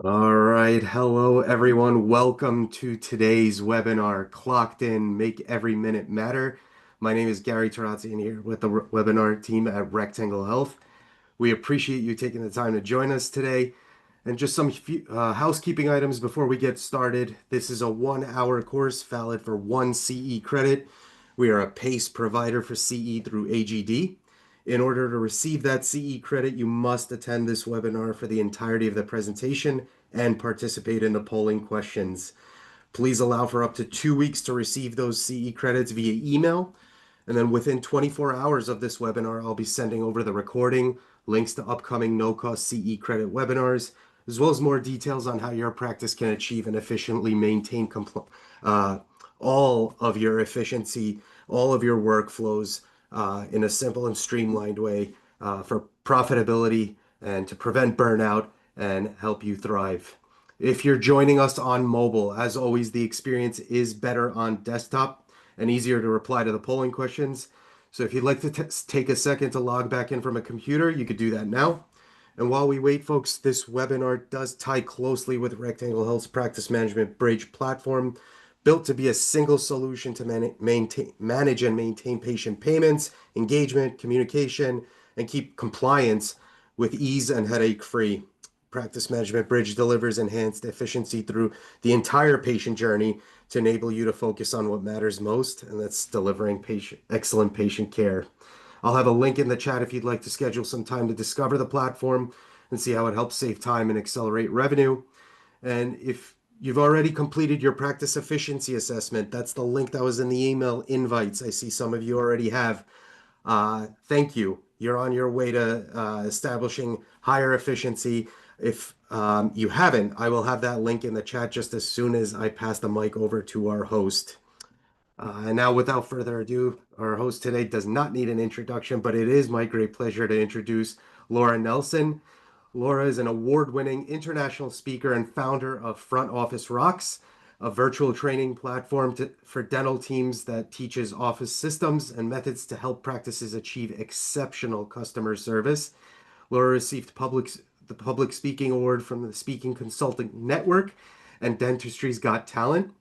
All right. Hello, everyone. Welcome to today's webinar, Clocked In, Make Every Minute Matter. My name is Gary Tarazzi, and here with the webinar team at Rectangle Health. We appreciate you taking the time to join us today. And just some housekeeping items before we get started. This is a 1 hour course valid for one CE credit. We are a PACE provider for CE through AGD. In order to receive that CE credit, you must attend this webinar for the entirety of the presentation and participate in the polling questions. Please allow for up to 2 weeks to receive those CE credits via email. And then within 24 hours of this webinar, I'll be sending over the recording, links to upcoming no-cost CE credit webinars, as well as more details on how your practice can achieve and efficiently maintain uh, all of your efficiency, all of your workflows in a simple and streamlined way for profitability and to prevent burnout and help you thrive. If you're joining us on mobile, as always, the experience is better on desktop and easier to reply to the polling questions. So if you'd like to take a second to log back in from a computer, you could do that now. And while we wait, folks, this webinar does tie closely with Rectangle Health's practice management bridge platform, built to be a single solution to manage and maintain patient payments, engagement, communication, and keep compliance with ease and headache-free. Practice Management Bridge delivers enhanced efficiency through the entire patient journey to enable you to focus on what matters most, and that's delivering excellent patient care. I'll have a link in the chat if you'd like to schedule some time to discover the platform and see how it helps save time and accelerate revenue. And if you've already completed your practice efficiency assessment, that's the link that was in the email invites. I see some of you already have. Thank you. You're on your way to establishing higher efficiency. If you haven't, I will have that link in the chat just as soon as I pass the mic over to our host. And now, without further ado, our host today does not need an introduction, but it is my great pleasure to introduce Laura Nelson. Laura is an award-winning international speaker and founder of Front Office Rocks, a virtual training platform for dental teams that teaches office systems and methods to help practices achieve exceptional customer service. Laura received the Public Speaking Award from the Speaking Consulting Network and Dentistry's Got Talent.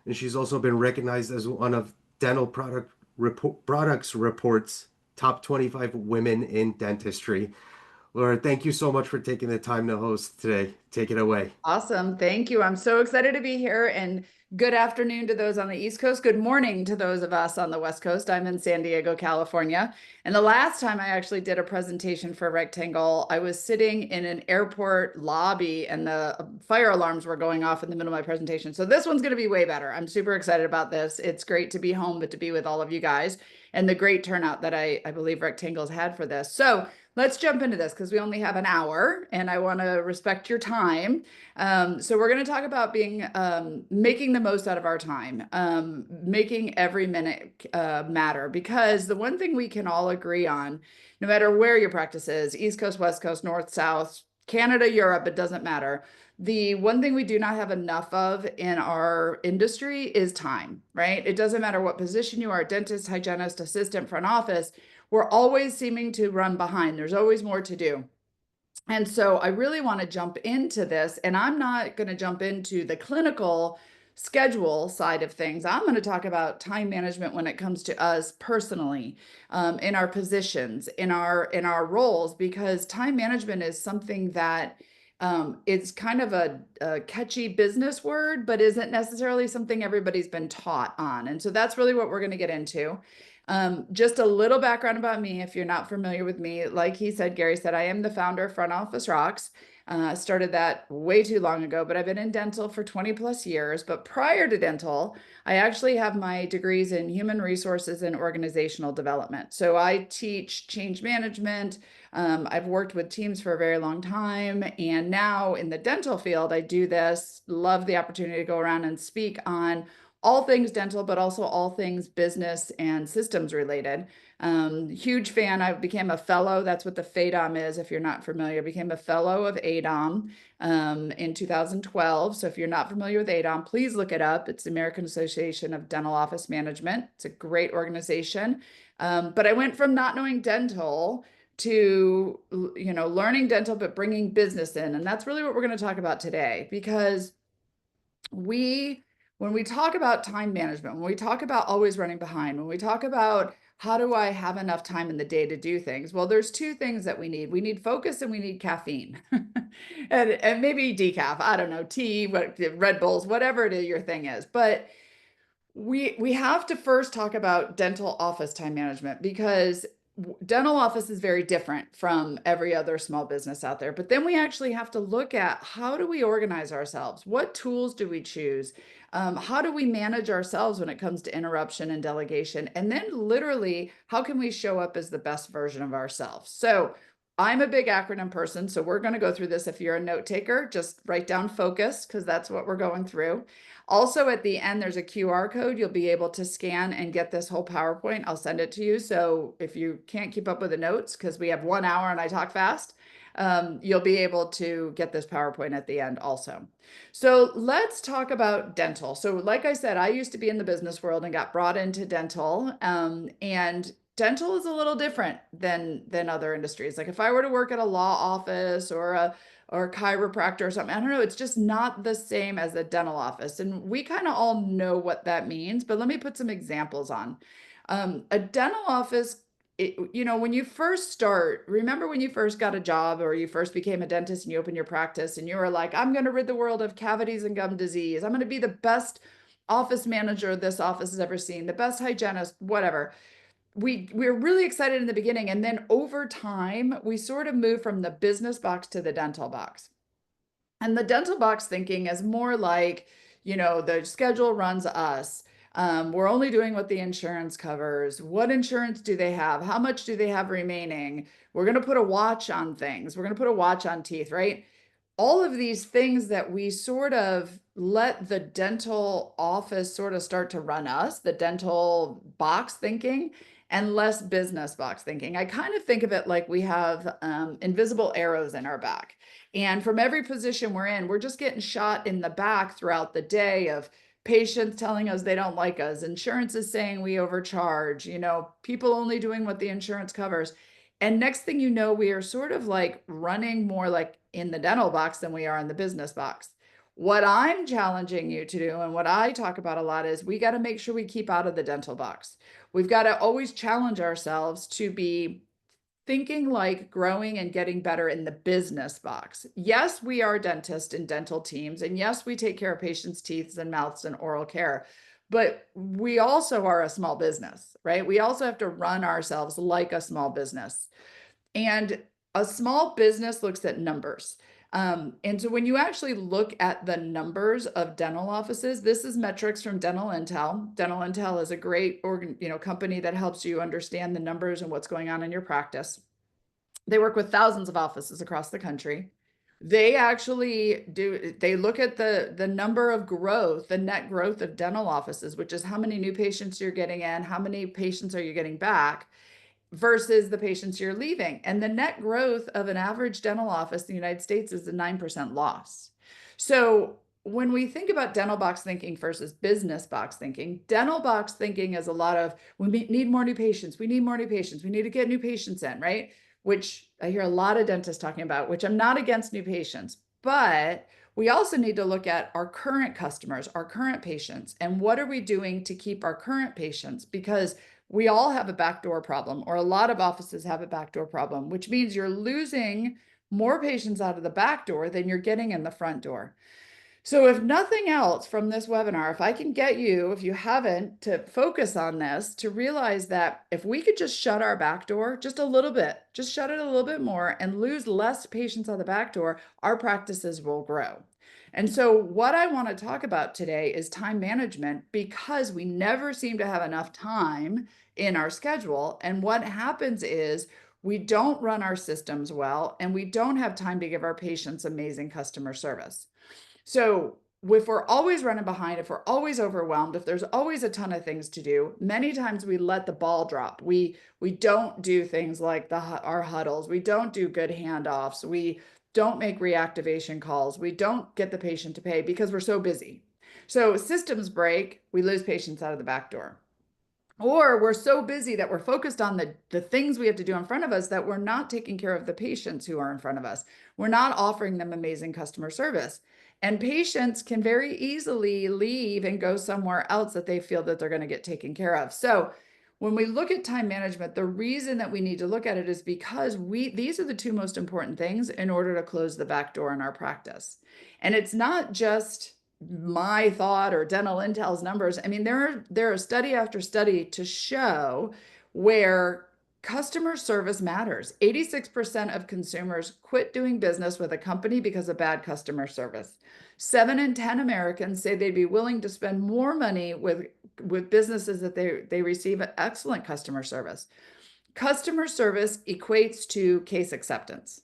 And she's also been recognized as one of Products Report's top 25 women in dentistry. Laura, thank you so much for taking the time to host today. Take it away. Awesome. Thank you. I'm so excited to be here, and good afternoon to those on the East Coast. Good morning to those of us on the West Coast. I'm in San Diego, California. And the last time I actually did a presentation for Rectangle, I was sitting in an airport lobby and the fire alarms were going off in the middle of my presentation. So this one's going to be way better. I'm super excited about this. It's great to be home, but to be with all of you guys and the great turnout that I believe Rectangle's had for this. So let's jump into this because we only have an hour and I want to respect your time. So we're going to talk about making the most out of our time, making every minute matter, because the one thing we can all agree on, no matter where your practice is, East Coast, West Coast, North, South, Canada, Europe, it doesn't matter. The one thing we do not have enough of in our industry is time, right? It doesn't matter what position you are, dentist, hygienist, assistant, front office, we're always seeming to run behind. There's always more to do. And so I really want to jump into this, and I'm not going to jump into the clinical schedule side of things. I'm going to talk about time management when it comes to us personally, in our positions, in our roles, because time management is something that it's kind of a catchy business word, but isn't necessarily something everybody's been taught on. And so that's really what we're going to get into. Just a little background about me, if you're not familiar with me, like he said, Gary said, I am the founder of Front Office Rocks. Started that way too long ago, but I've been in dental for 20 plus years. But prior to dental, I actually have my degrees in human resources and organizational development. So I teach change management. I've worked with teams for a very long time. And now in the dental field, I do this, love the opportunity to go around and speak on all things dental, but also all things business and systems related. Huge fan. I became a fellow. That's what the FADOM is. If you're not familiar, became a fellow of ADOM in 2012. So if you're not familiar with ADOM, please look it up. It's the American Association of Dental Office Management. It's a great organization. But I went from not knowing dental to, learning dental, but bringing business in. And that's really what we're going to talk about today because we when we talk about time management, when we talk about always running behind, when we talk about how do I have enough time in the day to do things? Well, there's two things that we need. We need focus and we need caffeine. And maybe decaf, I don't know, tea, what Red Bulls, whatever it is your thing is. But we have to first talk about dental office time management because dental office is very different from every other small business out there. But then we actually have to look at how do we organize ourselves? What tools do we choose? How do we manage ourselves when it comes to interruption and delegation? And then literally, how can we show up as the best version of ourselves? So I'm a big acronym person, so we're going to go through this. If you're a note taker, just write down focus because that's what we're going through. Also, at the end, there's a QR code. You'll be able to scan and get this whole PowerPoint. I'll send it to you. So if you can't keep up with the notes, because we have 1 hour and I talk fast, you'll be able to get this PowerPoint at the end also. So let's talk about dental. So like I said, I used to be in the business world and got brought into dental. And dental is a little different than other industries. Like if I were to work at a law office or a chiropractor or something. I don't know. It's just not the same as a dental office. And we kind of all know what that means, but let me put some examples on. A dental office, when you first start, remember when you first got a job or you first became a dentist and you opened your practice and you were like, I'm going to rid the world of cavities and gum disease. I'm going to be the best office manager this office has ever seen, the best hygienist, whatever. We're really excited in the beginning, and then over time we sort of move from the business box to the dental box. And the dental box thinking is more like, the schedule runs us. We're only doing what the insurance covers. What insurance do they have? How much do they have remaining? We're going to put a watch on things. We're going to put a watch on teeth, right? All of these things that we sort of let the dental office sort of start to run us, the dental box thinking, and less business box thinking. I kind of think of it like we have invisible arrows in our back. And from every position we're in, we're just getting shot in the back throughout the day of patients telling us they don't like us, insurance is saying we overcharge, people only doing what the insurance covers. And next thing you know, we are sort of like running more like in the dental box than we are in the business box. What I'm challenging you to do, and what I talk about a lot, is we got to make sure we keep out of the dental box. We've got to always challenge ourselves to be thinking like growing and getting better in the business box. Yes, we are dentists and dental teams. And yes, we take care of patients' teeth and mouths and oral care. But we also are a small business, right? We also have to run ourselves like a small business. And a small business looks at numbers. And so when you actually look at the numbers of dental offices, this is metrics from Dental Intel. Dental Intel is a great company that helps you understand the numbers and what's going on in your practice. They work with thousands of offices across the country. They look at the number of growth, the net growth of dental offices, which is how many new patients you're getting in, how many patients are you getting back versus the patients you're leaving. And the net growth of an average dental office in the United States is a 9% loss. So when we think about dental box thinking versus business box thinking, dental box thinking is a lot of we need more new patients. We need more new patients. We need to get new patients in, right? Which I hear a lot of dentists talking about, which I'm not against new patients, but we also need to look at our current customers, our current patients, and what are we doing to keep our current patients? Because we all have a backdoor problem, or a lot of offices have a backdoor problem, which means you're losing more patients out of the back door than you're getting in the front door. So if nothing else from this webinar, if I can get you, if you haven't, to focus on this, to realize that if we could just shut our back door just a little bit, just shut it a little bit more and lose less patients on the back door, our practices will grow. And so what I want to talk about today is time management because we never seem to have enough time in our schedule. And what happens is we don't run our systems well and we don't have time to give our patients amazing customer service. So if we're always running behind, if we're always overwhelmed, if there's always a ton of things to do, many times we let the ball drop. We don't do things like our huddles. We don't do good handoffs. We don't make reactivation calls. We don't get the patient to pay because we're so busy. So systems break, we lose patients out of the back door. Or we're so busy that we're focused on the things we have to do in front of us that we're not taking care of the patients who are in front of us. We're not offering them amazing customer service. And patients can very easily leave and go somewhere else that they feel that they're going to get taken care of. So when we look at time management, the reason that we need to look at it is because these are the two most important things in order to close the back door in our practice. And it's not just my thought or Dental Intel's numbers. I mean, there are study after study to show where customer service matters. 86% of consumers quit doing business with a company because of bad customer service. 7 in 10 Americans say they'd be willing to spend more money with businesses that they receive excellent customer service. Customer service equates to case acceptance.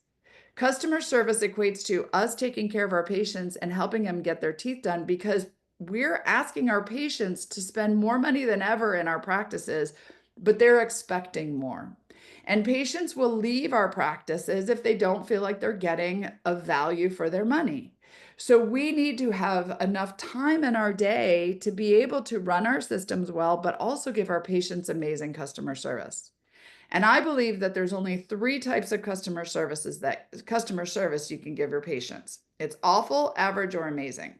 Customer service equates to us taking care of our patients and helping them get their teeth done because we're asking our patients to spend more money than ever in our practices, but they're expecting more. And patients will leave our practices if they don't feel like they're getting a value for their money. So we need to have enough time in our day to be able to run our systems well, but also give our patients amazing customer service. And I believe that there's only three types of customer service you can give your patients. It's awful, average, or amazing.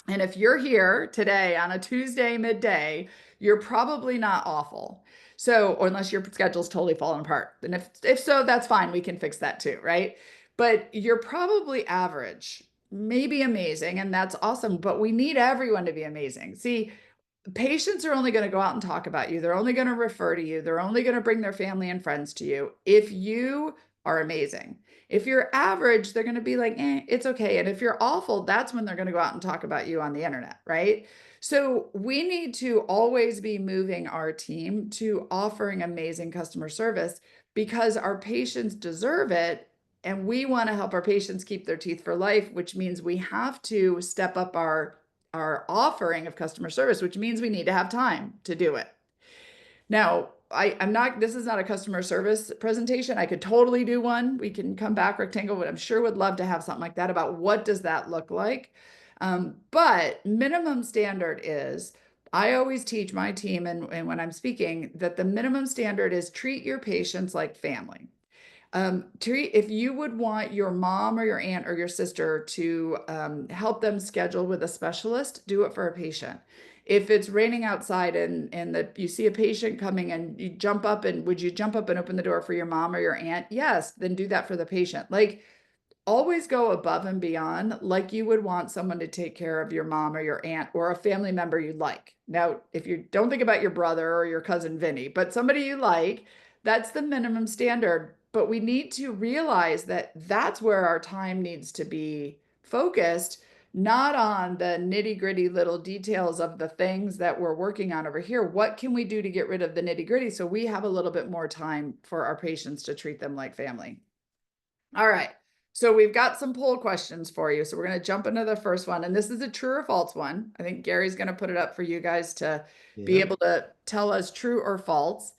And if you're here today on a Tuesday midday, you're probably not awful. So, or unless your schedule's totally falling apart. And if so, that's fine. We can fix that too, right? But you're probably average, maybe amazing, and that's awesome. But we need everyone to be amazing. See, patients are only going to go out and talk about you. They're only going to refer to you. They're only going to bring their family and friends to you if you are amazing. If you're average, they're going to be like, it's okay. And if you're awful, that's when they're going to go out and talk about you on the internet, right? So we need to always be moving our team to offering amazing customer service because our patients deserve it. And we want to help our patients keep their teeth for life, which means we have to step up our offering of customer service, which means we need to have time to do it. Now, I'm not, this is not a customer service presentation. I could totally do one. We can come back rectangle, but I'm sure would love to have something like that about what does that look like. But minimum standard is, I always teach my team and when I'm speaking that the minimum standard is treat your patients like family. If you would want your mom or your aunt or your sister to help them schedule with a specialist, do it for a patient. If it's raining outside and you see a patient coming and you jump up and would you jump up and open the door for your mom or your aunt? Yes, then do that for the patient. Like always go above and beyond like you would want someone to take care of your mom or your aunt or a family member you like. Now, if you don't think about your brother or your cousin Vinny, but somebody you like, that's the minimum standard. But we need to realize that that's where our time needs to be focused, not on the nitty gritty little details of the things that we're working on over here. What can we do to get rid of the nitty gritty so we have a little bit more time for our patients to treat them like family? All right. So we've got some poll questions for you. So we're going to jump into the first one. And this is a true or false one. I think Gary's going to put it up for you guys to be Yep. able to tell us true or false.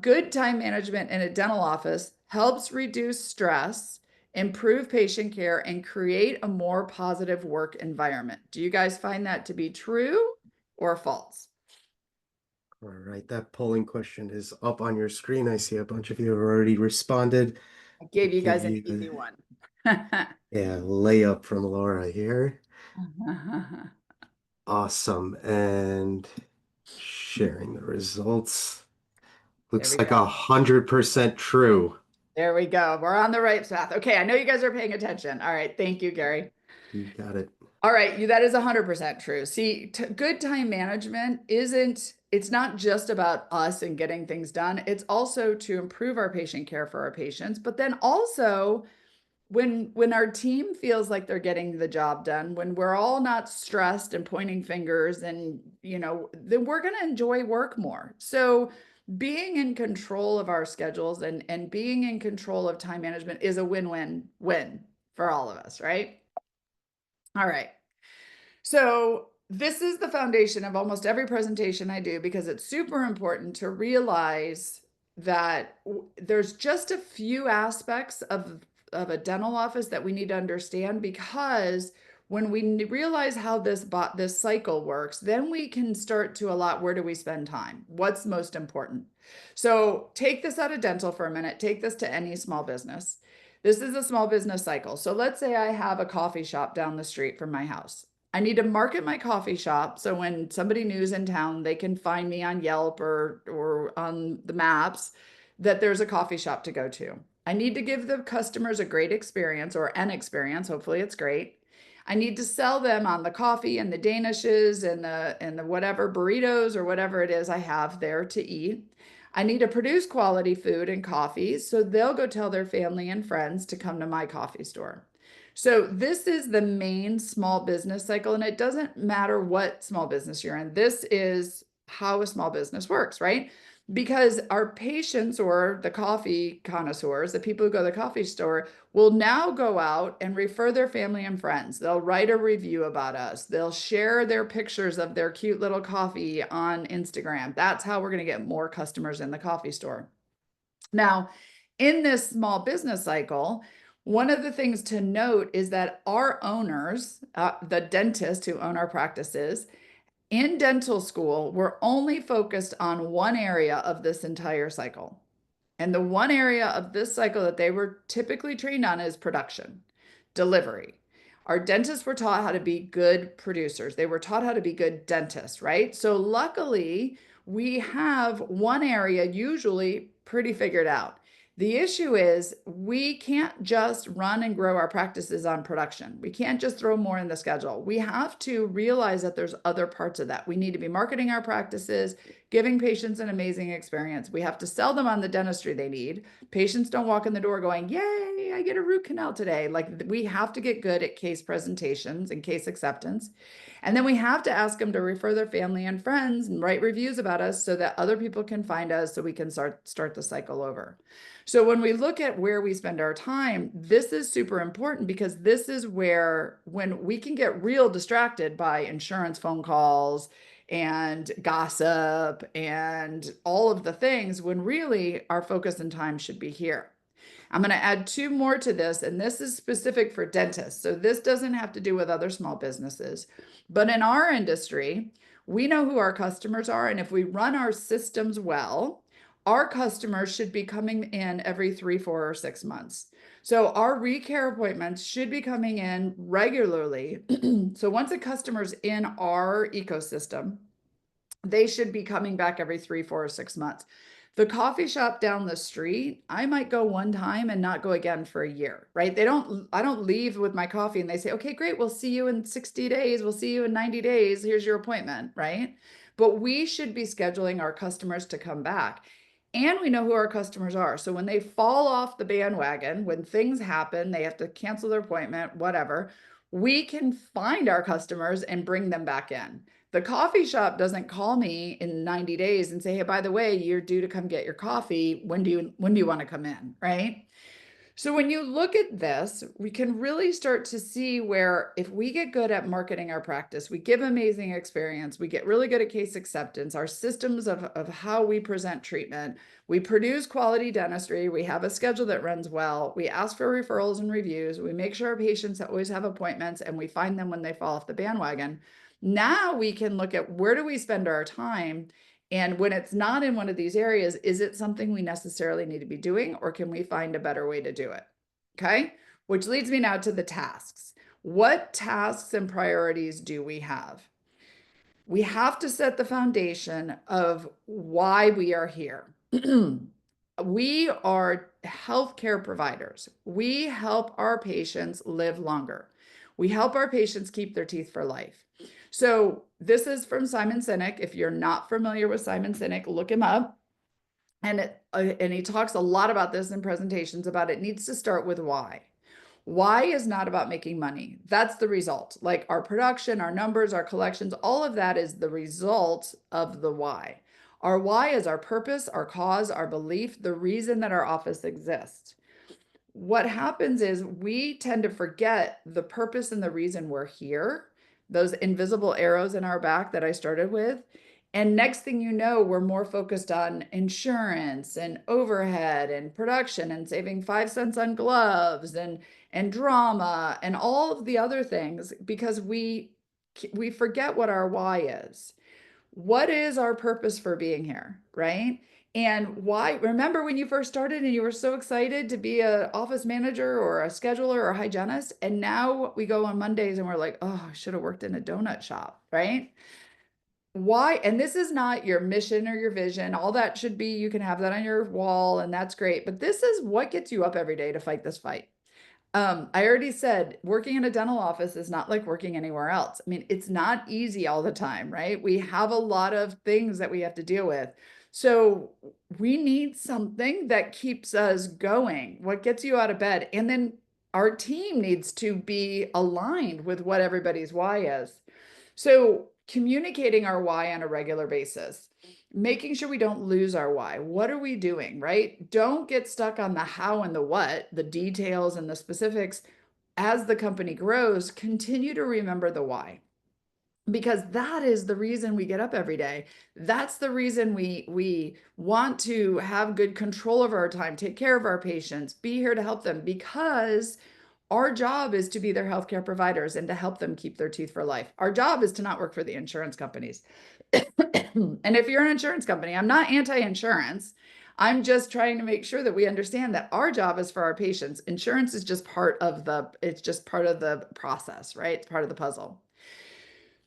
Good time management in a dental office helps reduce stress, improve patient care, and create a more positive work environment. Do you guys find that to be true or false? All right, that polling question is up on your screen. I see a bunch of you have already responded. I I'll gave you give guys an you easy a one. yeah, layup from Laura here. Awesome. And sharing the results. There Looks we like go. 100% true. There we go. We're on the right path. Okay, I know you guys are paying attention. All right, thank you, Gary. You got it. All right, that is 100% true. See, good time management it's not just about us and getting things done. It's also to improve our patient care for our patients, but then also when our team feels like they're getting the job done, when we're all not stressed and pointing fingers and, then we're going to enjoy work more. So being in control of our schedules and being in control of time management is a win-win-win for all of us, right? All right. So this is the foundation of almost every presentation I do because it's super important to realize that there's just a few aspects of a dental office that we need to understand because When we realize how this cycle works, then we can start to allot where do we spend time? What's most important? So take this out of dental for a minute. Take this to any small business. This is a small business cycle. So let's say I have a coffee shop down the street from my house. I need to market my coffee shop so when somebody new's in town, they can find me on Yelp or on the maps that there's a coffee shop to go to. I need to give the customers a great experience or an experience. Hopefully it's great. I need to sell them on the coffee and the danishes and the whatever burritos or whatever it is I have there to eat. I need to produce quality food and coffee so they'll go tell their family and friends to come to my coffee store. So this is the main small business cycle, and it doesn't matter what small business you're in. This is how a small business works, right? Because our patients or the coffee connoisseurs, the people who go to the coffee store, will now go out and refer their family and friends. They'll write a review about us. They'll share their pictures of their cute little coffee on Instagram. That's how we're going to get more customers in the coffee store. Now, in this small business cycle, one of the things to note is that our owners, the dentists who own our practices, in dental school, were only focused on one area of this entire cycle. And the one area of this cycle that they were typically trained on is production, delivery. Our dentists were taught how to be good producers. They were taught how to be good dentists, right? So luckily, we have one area usually pretty figured out. The issue is we can't just run and grow our practices on production. We can't just throw more in the schedule. We have to realize that there's other parts of that. We need to be marketing our practices, giving patients an amazing experience. We have to sell them on the dentistry they need. Patients don't walk in the door going, "Yay, I get a root canal today." Like we have to get good at case presentations and case acceptance. And then we have to ask them to refer their family and friends and write reviews about us so that other people can find us so we can start the cycle over. So when we look at where we spend our time, this is super important because this is where when we can get real distracted by insurance phone calls and gossip and all of the things when really our focus and time should be here. I'm going to add two more to this, and this is specific for dentists. So this doesn't have to do with other small businesses. But in our industry, we know who our customers are. And if we run our systems well, our customers should be coming in every 3, 4, or 6 months. So our recare appointments should be coming in regularly. So once a customer's in our ecosystem, they should be coming back every 3, 4, or 6 months. The coffee shop down the street, I might go one time and not go again for a year, right? I don't leave with my coffee and they say, okay, great, we'll see you in 60 days. We'll see you in 90 days. Here's your appointment, right? But we should be scheduling our customers to come back. And we know who our customers are. So when they fall off the bandwagon, when things happen, they have to cancel their appointment, whatever, we can find our customers and bring them back in. The coffee shop doesn't call me in 90 days and say, "Hey, by the way, you're due to come get your coffee. When do you want to come in?" Right? So when you look at this, we can really start to see where if we get good at marketing our practice, we give amazing experience, we get really good at case acceptance, our systems of how we present treatment, we produce quality dentistry, we have a schedule that runs well, we ask for referrals and reviews, we make sure our patients always have appointments and we find them when they fall off the bandwagon. Now we can look at where do we spend our time, and when it's not in one of these areas, is it something we necessarily need to be doing, or can we find a better way to do it? Okay. Which leads me now to the tasks. What tasks and priorities do we have? We have to set the foundation of why we are here. We are healthcare providers. We help our patients live longer. We help our patients keep their teeth for life. So this is from Simon Sinek. If you're not familiar with Simon Sinek, look him up. And he talks a lot about this in presentations about it needs to start with why. Why is not about making money. That's the result. Like our production, our numbers, our collections, all of that is the result of the why. Our why is our purpose, our cause, our belief, the reason that our office exists. What happens is we tend to forget the purpose and the reason we're here, those invisible arrows in our back that I started with. And next thing you know, we're more focused on insurance and overhead and production and saving 5 cents on gloves and drama and all of the other things because we forget what our why is. What is our purpose for being here, right? And why? Remember when you first started and you were so excited to be an office manager or a scheduler or a hygienist, and now we go on Mondays and we're like, oh, I should have worked in a donut shop, right? Why? And this is not your mission or your vision. All that should be, you can have that on your wall, and that's great. But this is what gets you up every day to fight this fight. I already said working in a dental office is not like working anywhere else. I mean, it's not easy all the time, right? We have a lot of things that we have to deal with. So we need something that keeps us going, what gets you out of bed. And then our team needs to be aligned with what everybody's why is. So communicating our why on a regular basis, making sure we don't lose our why. What are we doing, right? Don't get stuck on the how and the what, the details and the specifics. As the company grows, continue to remember the why because that is the reason we get up every day. That's the reason we want to have good control of our time, take care of our patients, be here to help them because our job is to be their healthcare providers and to help them keep their teeth for life. Our job is to not work for the insurance companies. And if you're an insurance company, I'm not anti-insurance. I'm just trying to make sure that we understand that our job is for our patients. Insurance is just part of the process, right? It's part of the puzzle.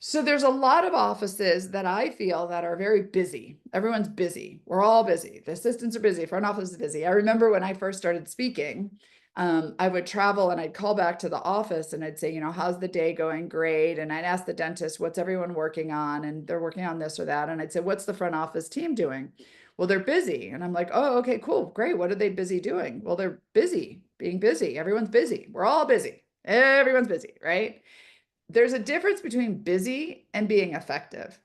So there's a lot of offices that I feel that are very busy. Everyone's busy. We're all busy. The assistants are busy. Front office is busy. I remember when I first started speaking, I would travel and I'd call back to the office and I'd say, how's the day going? Great. And I'd ask the dentist, what's everyone working on? And they're working on this or that. And I'd say, what's the front office team doing? Well, they're busy. And I'm like, oh, okay, cool, great. What are they busy doing? Well, they're busy, being busy. Everyone's busy. We're all busy. Everyone's busy, right? There's a difference between busy and being effective.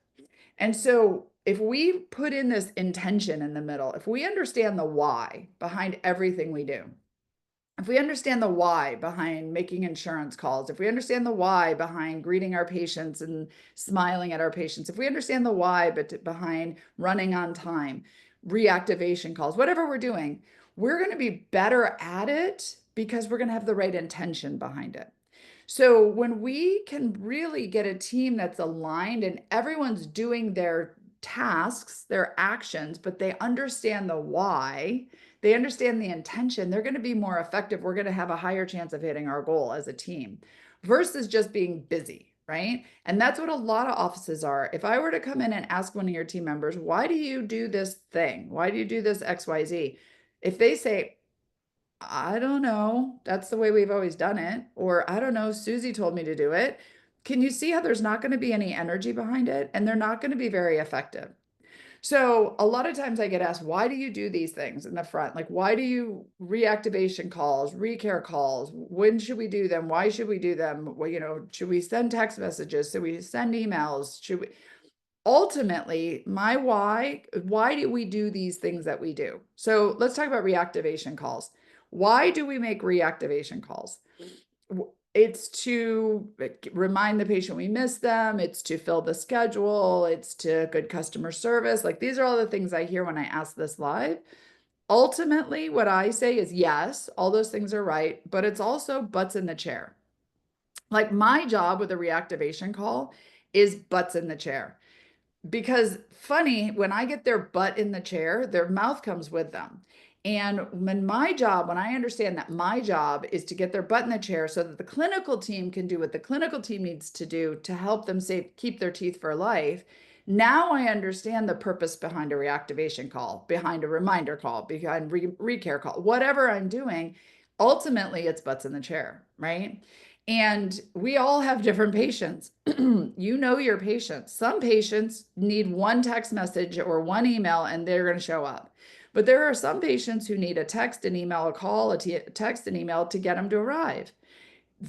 And so if we put in this intention in the middle, if we understand the why behind everything we do, if we understand the why behind making insurance calls, if we understand the why behind greeting our patients and smiling at our patients, if we understand the why behind running on time, reactivation calls, whatever we're doing, we're going to be better at it because we're going to have the right intention behind it. So when we can really get a team that's aligned and everyone's doing their tasks, their actions, but they understand the why, they understand the intention, they're going to be more effective. We're going to have a higher chance of hitting our goal as a team versus just being busy, right? And that's what a lot of offices are. If I were to come in and ask one of your team members, why do you do this thing? Why do you do this XYZ? If they say, I don't know. That's the way we've always done it. Or I don't know, Susie told me to do it. Can you see how there's not going to be any energy behind it? And they're not going to be very effective. So a lot of times I get asked, why do you do these things in the front? Like, why do you reactivation calls, recare calls? When should we do them? Why should we do them? Well, should we send text messages? Should we send emails? Should we? Ultimately, my why do we do these things that we do? So let's talk about reactivation calls. Why do we make reactivation calls? It's to remind the patient we miss them. It's to fill the schedule. It's to good customer service. Like these are all the things I hear when I ask this live. Ultimately, what I say is yes, all those things are right, but it's also butts in the chair. Like my job with a reactivation call is butts in the chair because funny, when I get their butt in the chair, their mouth comes with them. And when I understand that my job is to get their butt in the chair so that the clinical team can do what the clinical team needs to do to help them keep their teeth for life. Now I understand the purpose behind a reactivation call, behind a reminder call, behind recare call, whatever I'm doing. Ultimately, it's butts in the chair, right? And we all have different patients. You know your patients. Some patients need one text message or one email and they're going to show up. But there are some patients who need a text, an email, a call, text, an email to get them to arrive.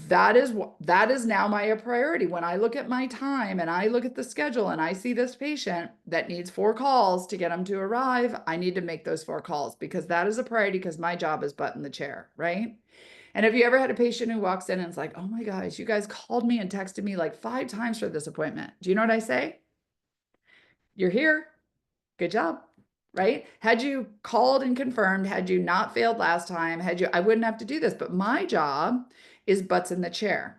That is now my priority. When I look at my time and I look at the schedule and I see this patient that needs 4 calls to get them to arrive, I need to make those 4 calls because that is a priority because my job is butt in the chair, right? And have you ever had a patient who walks in and it's like, oh my gosh, you guys called me and texted me like 5 times for this appointment? Do you know what I say? You're here. Good job. Right? Had you called and confirmed, had you not failed last time, I wouldn't have to do this. But my job is butts in the chair.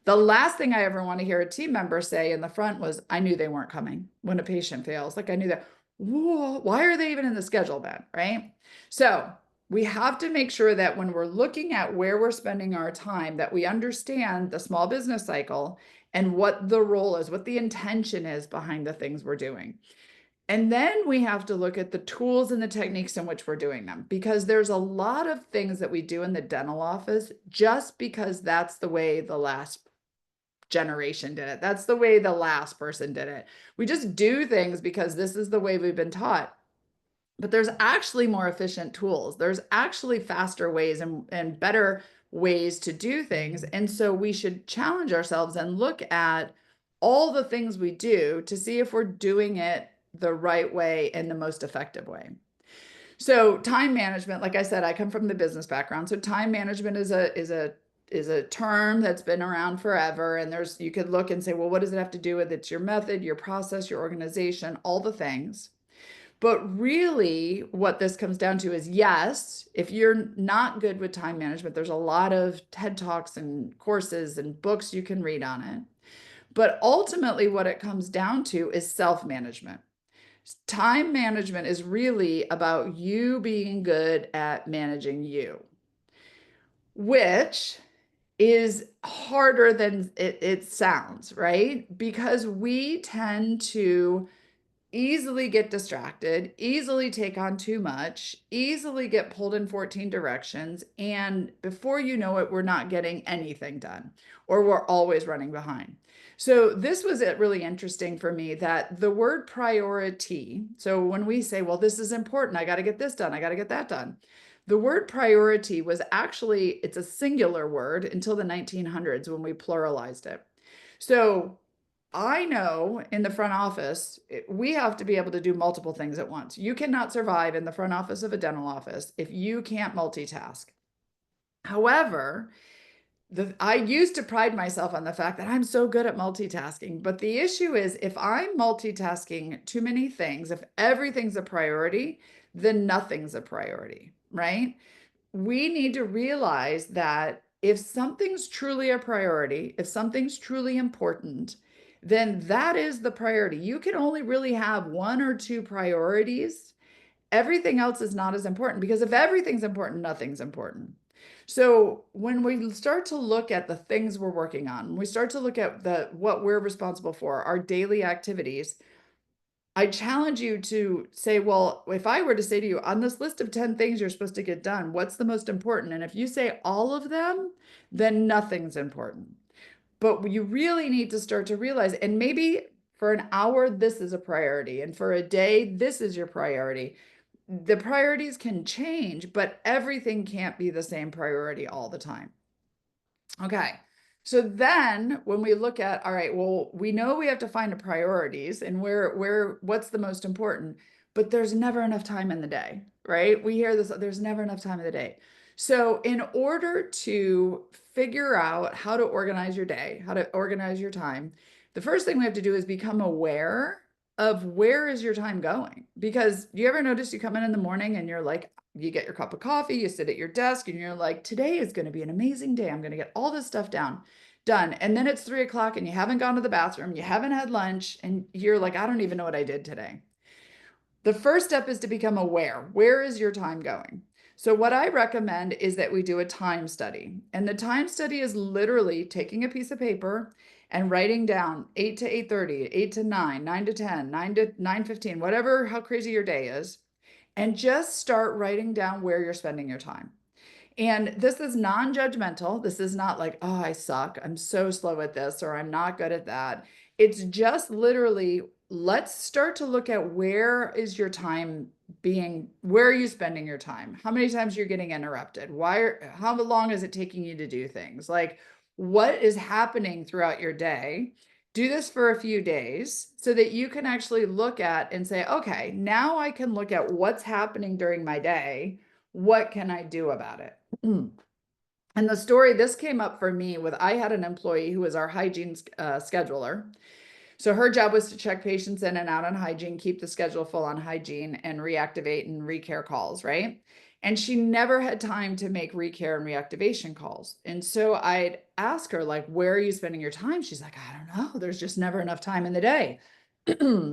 The last thing I ever want to hear a team member say in the front was, I knew they weren't coming when a patient fails. Like I knew that. Whoa, why are they even in the schedule then? Right? So we have to make sure that when we're looking at where we're spending our time, that we understand the small business cycle and what the role is, what the intention is behind the things we're doing. And then we have to look at the tools and the techniques in which we're doing them, because there's a lot of things that we do in the dental office just because that's the way the last generation did it. That's the way the last person did it. We just do things because this is the way we've been taught. But there's actually more efficient tools. There's actually faster ways and better ways to do things. And so we should challenge ourselves and look at all the things we do to see if we're doing it the right way and the most effective way. So time management, like I said, I come from the business background. So time management is a term that's been around forever. And you could look and say, well, what does it have to do with it? It's your method, your process, your organization, all the things. But really, what this comes down to is yes, if you're not good with time management, there's a lot of TED Talks and courses and books you can read on it. But ultimately, what it comes down to is self management. Time management is really about you being good at managing you, which is harder than it sounds, right? Because we tend to easily get distracted, easily take on too much, easily get pulled in 14 directions. And before you know it, we're not getting anything done or we're always running behind. So, this was it really interesting for me that the word priority. So, when we say, well, this is important, I got to get this done, I got to get that done. The word priority was actually, it's a singular word until the 1900s when we pluralized it. So, I know in the front office, we have to be able to do multiple things at once. You cannot survive in the front office of a dental office if you can't multitask. However, I used to pride myself on the fact that I'm so good at multitasking. But the issue is if I'm multitasking too many things, if everything's a priority, then nothing's a priority, right? We need to realize that if something's truly a priority, if something's truly important, then that is the priority. You can only really have one or two priorities. Everything else is not as important because if everything's important, nothing's important. So when we start to look at the things we're working on, when we start to look at what we're responsible for, our daily activities, I challenge you to say, well, if I were to say to you on this list of 10 things you're supposed to get done, what's the most important? And if you say all of them, then nothing's important. But you really need to start to realize, and maybe for an hour, this is a priority. And for a day, this is your priority. The priorities can change, but everything can't be the same priority all the time. Okay. So then when we look at, all right, well, we know we have to find the priorities and what's the most important, but there's never enough time in the day, right? We hear this, there's never enough time in the day. So in order to figure out how to organize your day, how to organize your time, the first thing we have to do is become aware of where is your time going? Because you ever notice you come in the morning and you're like, you get your cup of coffee, you sit at your desk, and you're like, today is going to be an amazing day. I'm going to get all this stuff done. And then it's 3 o'clock and you haven't gone to the bathroom, you haven't had lunch, and you're like, I don't even know what I did today. The first step is to become aware. Where is your time going? So, what I recommend is that we do a time study. And the time study is literally taking a piece of paper and writing down 8 to 8:30, 8 to 9, 9 to 10, 9 to 9:15, whatever, how crazy your day is, and just start writing down where you're spending your time. And this is non-judgmental. This is not like, oh, I suck. I'm so slow at this, or I'm not good at that. It's just literally, let's start to look at where are you spending your time? How many times you're getting interrupted? How long is it taking you to do things? Like, what is happening throughout your day? Do this for a few days so that you can actually look at and say, okay, now I can look at what's happening during my day. What can I do about it? And the story, this came up for me with, I had an employee who was our hygiene scheduler. So her job was to check patients in and out on hygiene, keep the schedule full on hygiene, and reactivate and recare calls, right? And she never had time to make recare and reactivation calls. And so I'd ask her, like, where are you spending your time? She's like, I don't know. There's just never enough time in the day.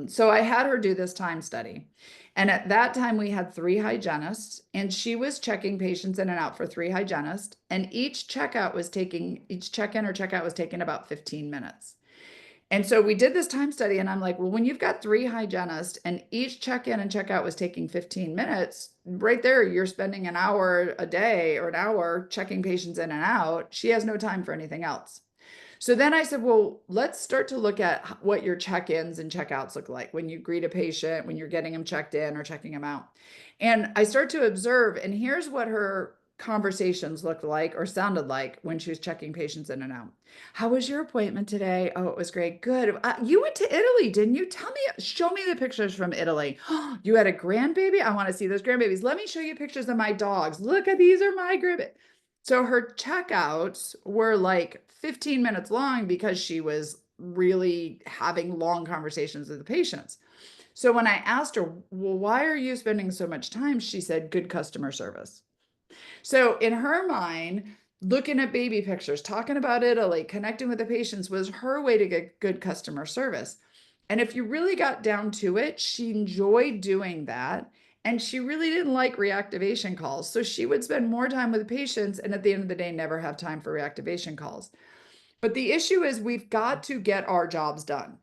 So I had her do this time study. And at that time, we had three hygienists, and she was checking patients in and out for three hygienists. And each check-in or checkout was taking about 15 minutes. And so we did this time study, and I'm like, well, when you've got three hygienists and each check in and check out was taking 15 minutes, right there, you're spending an hour a day or an hour checking patients in and out. She has no time for anything else. So then I said, well, let's start to look at what your check-ins and check-outs look like when you greet a patient, when you're getting them checked in or checking them out. And I start to observe, and here's what her conversations looked like or sounded like when she was checking patients in and out. How was your appointment today? Oh, it was great. Good. You went to Italy, didn't you? Tell me, show me the pictures from Italy. You had a grandbaby? I want to see those grandbabies. Let me show you pictures of my dogs. Look at these are my grandbabies. So her checkouts were like 15 minutes long because she was really having long conversations with the patients. So when I asked her, well, why are you spending so much time? She said, good customer service. So in her mind, looking at baby pictures, talking about Italy, connecting with the patients was her way to get good customer service. And if you really got down to it, she enjoyed doing that. And she really didn't like reactivation calls. So she would spend more time with the patients and at the end of the day, never have time for reactivation calls. But the issue is we've got to get our jobs done.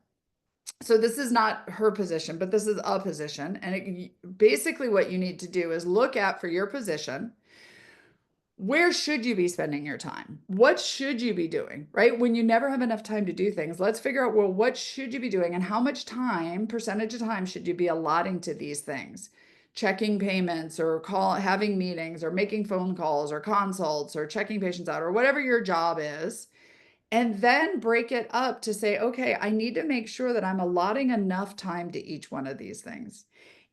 So this is not her position, but this is a position. And basically what you need to do is look at for your position, where should you be spending your time? What should you be doing, right? When you never have enough time to do things, let's figure out, well, what should you be doing and how much time, percentage of time should you be allotting to these things? Checking payments or having meetings or making phone calls or consults or checking patients out or whatever your job is. And then break it up to say, okay, I need to make sure that I'm allotting enough time to each one of these things.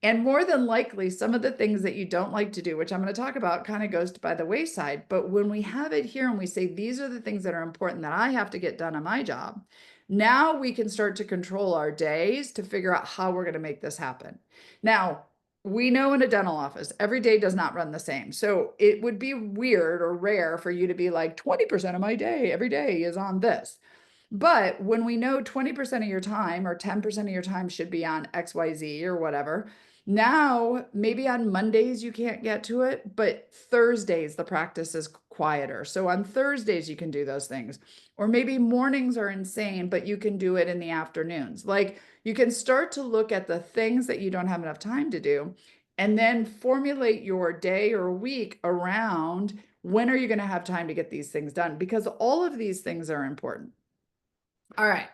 And more than likely, some of the things that you don't like to do, which I'm going to talk about, kind of goes by the wayside. But when we have it here and we say, these are the things that are important that I have to get done on my job, now we can start to control our days to figure out how we're going to make this happen. Now, we know in a dental office, every day does not run the same. So it would be weird or rare for you to be like 20% of my day every day is on this. But when we know 20% of your time or 10% of your time should be on XYZ or whatever, now maybe on Mondays you can't get to it, but Thursdays the practice is quieter. So on Thursdays you can do those things. Or maybe mornings are insane, but you can do it in the afternoons. Like you can start to look at the things that you don't have enough time to do and then formulate your day or week around when are you going to have time to get these things done? Because all of these things are important. All right.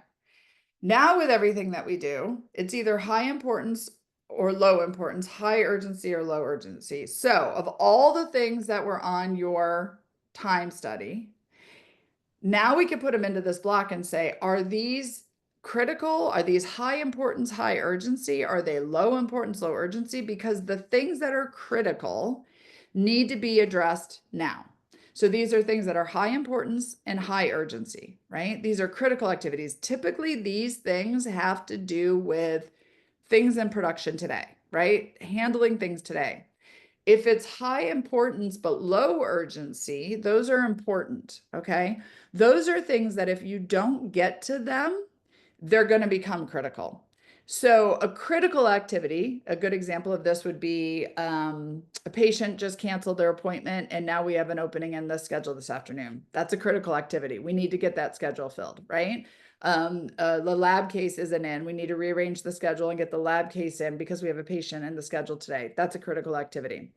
Now, with everything that we do, it's either high importance or low importance, high urgency or low urgency. So, of all the things that were on your time study, now we can put them into this block and say, are these critical? Are these high importance, high urgency? Are they low importance, low urgency? Because the things that are critical need to be addressed now. So these are things that are high importance and high urgency, right? These are critical activities. Typically, these things have to do with things in production today, right? Handling things today. If it's high importance but low urgency, those are important, okay? Those are things that if you don't get to them, they're going to become critical. So, a critical activity, a good example of this would be a patient just canceled their appointment and now we have an opening in the schedule this afternoon. That's a critical activity. We need to get that schedule filled, right? The lab case isn't in. We need to rearrange the schedule and get the lab case in because we have a patient in the schedule today. That's a critical activity.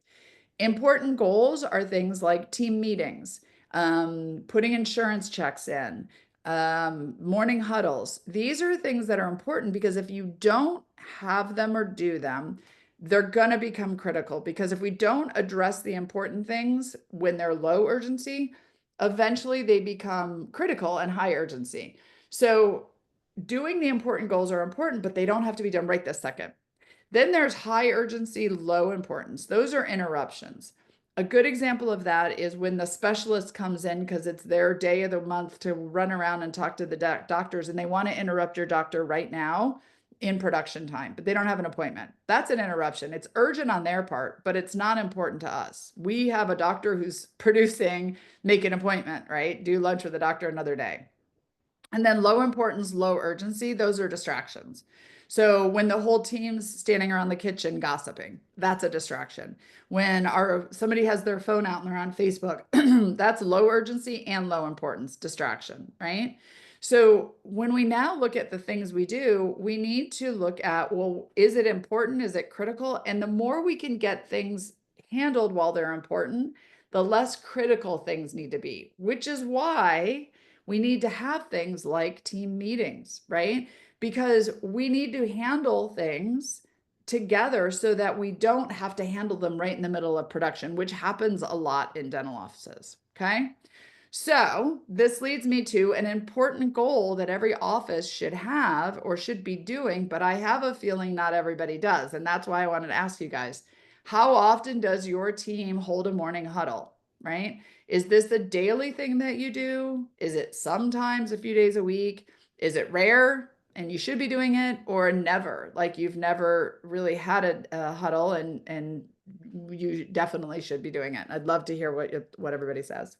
Important goals are things like team meetings, putting insurance checks in, morning huddles. These are things that are important because if you don't have them or do them, they're going to become critical because if we don't address the important things when they're low urgency, eventually they become critical and high urgency. So doing the important goals are important, but they don't have to be done right this second. Then there's high urgency, low importance. Those are interruptions. A good example of that is when the specialist comes in because it's their day of the month to run around and talk to the doctors, and they want to interrupt your doctor right now in production time, but they don't have an appointment. That's an interruption. It's urgent on their part, but it's not important to us. We have a doctor who's producing, make an appointment, right? Do lunch with the doctor another day. And then low importance, low urgency, those are distractions. So when the whole team's standing around the kitchen gossiping, that's a distraction. When our somebody has their phone out and they're on Facebook, that's low urgency and low importance distraction, right? So when we now look at the things we do, we need to look at, well, is it important? Is it critical? And the more we can get things handled while they're important, the less critical things need to be, which is why we need to have things like team meetings, right? Because we need to handle things together so that we don't have to handle them right in the middle of production, which happens a lot in dental offices. Okay. So this leads me to an important goal that every office should have or should be doing, but I have a feeling not everybody does. And that's why I wanted to ask you guys, how often does your team hold a morning huddle, right? Is this a daily thing that you do? Is it sometimes a few days a week? Is it rare and you should be doing it, or never? Like you've never really had a huddle and you definitely should be doing it. I'd love to hear what everybody says.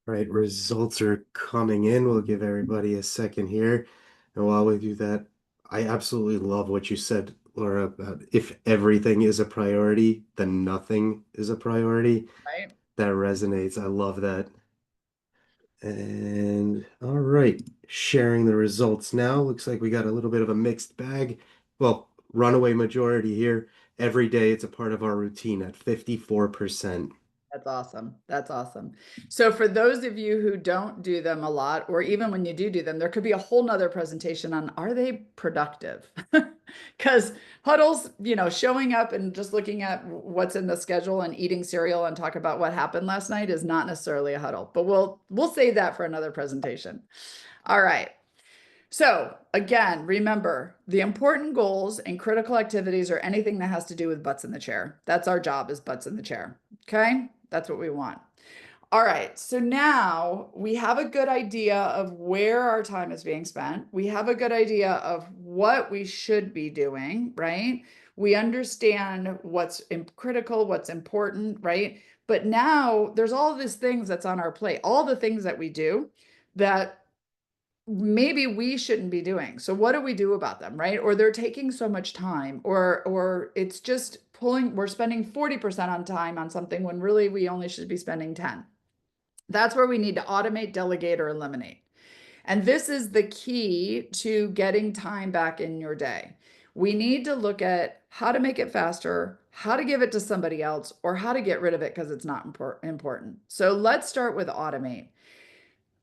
Right, results are coming in. We'll give everybody a second here. And while we do that, I absolutely love what you said, Laura, about if everything is a priority, then nothing is a priority. Right? That resonates. I love that. And all right, sharing the results now. Looks like we got a little bit of a mixed bag. Well, runaway majority here. Every day it's a part of our routine at 54%. That's awesome. That's awesome. So for those of you who don't do them a lot, or even when you do them, there could be a whole nother presentation on are they productive? Because huddles, showing up and just looking at what's in the schedule and eating cereal and talk about what happened last night is not necessarily a huddle, but we'll save that for another presentation. All right. So again, remember the important goals and critical activities are anything that has to do with butts in the chair. That's our job is butts in the chair. Okay. That's what we want. All right. So now we have a good idea of where our time is being spent. We have a good idea of what we should be doing, right? We understand what's critical, what's important, right? But now there's all these things that's on our plate, all the things that we do that maybe we shouldn't be doing. So what do we do about them, right? Or they're taking so much time, or it's just we're spending 40% on time on something when really we only should be spending 10. That's where we need to automate, delegate, or eliminate. And this is the key to getting time back in your day. We need to look at how to make it faster, how to give it to somebody else, or how to get rid of it because it's not important. So let's start with automate.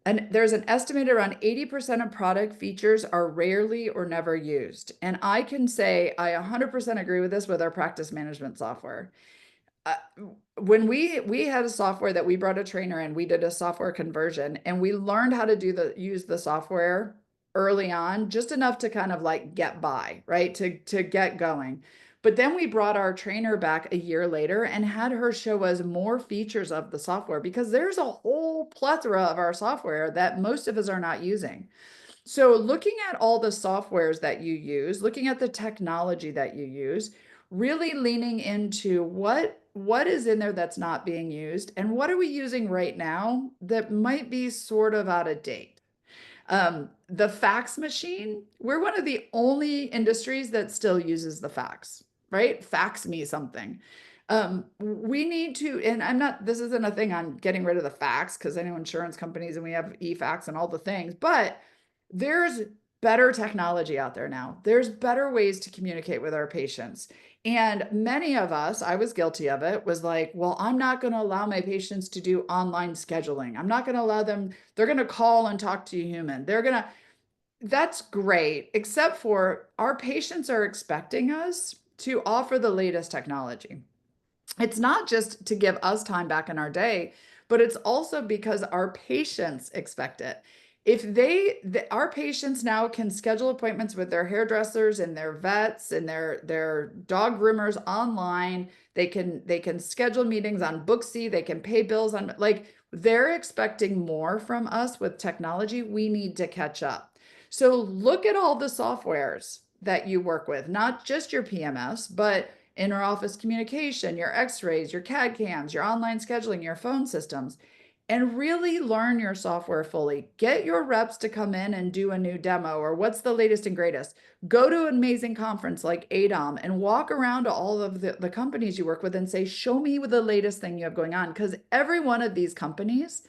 And there's an estimate around 80% of product features are rarely or never used. And I can say I 100% agree with this with our practice management software. Uh, when we had a software that we brought a trainer in, we did a software conversion and we learned how to use the software early on, just enough to kind of like get by, right? To get going. But then we brought our trainer back a year later and had her show us more features of the software because there's a whole plethora of our software that most of us are not using. So looking at all the softwares that you use, looking at the technology that you use, really leaning into what is in there that's not being used and what are we using right now that might be sort of out of date. The fax machine, we're one of the only industries that still uses the fax, right? Fax me something. We need to, and this isn't a thing on getting rid of the fax because I know insurance companies and we have e-fax and all the things, but there's better technology out there now. There's better ways to communicate with our patients. And many of us, I was guilty of it, was like, well, I'm not going to allow my patients to do online scheduling. I'm not going to allow them, they're going to call and talk to a human. That's great, except for our patients are expecting us to offer the latest technology. It's not just to give us time back in our day, but it's also because our patients expect it. if our patients now can schedule appointments with their hairdressers and their vets and their dog groomers online, they can schedule meetings on Booksy, they can pay bills on, like, they're expecting more from us with technology. We need to catch up. So look at all the softwares that you work with, not just your PMS, but inter-office communication, your x-rays, your CAD cams, your online scheduling, your phone systems, and really learn your software fully. Get your reps to come in and do a new demo, or what's the latest and greatest. Go to an amazing conference like ADOM and walk around to all of the companies you work with and say, show me the latest thing you have going on. Because every one of these companies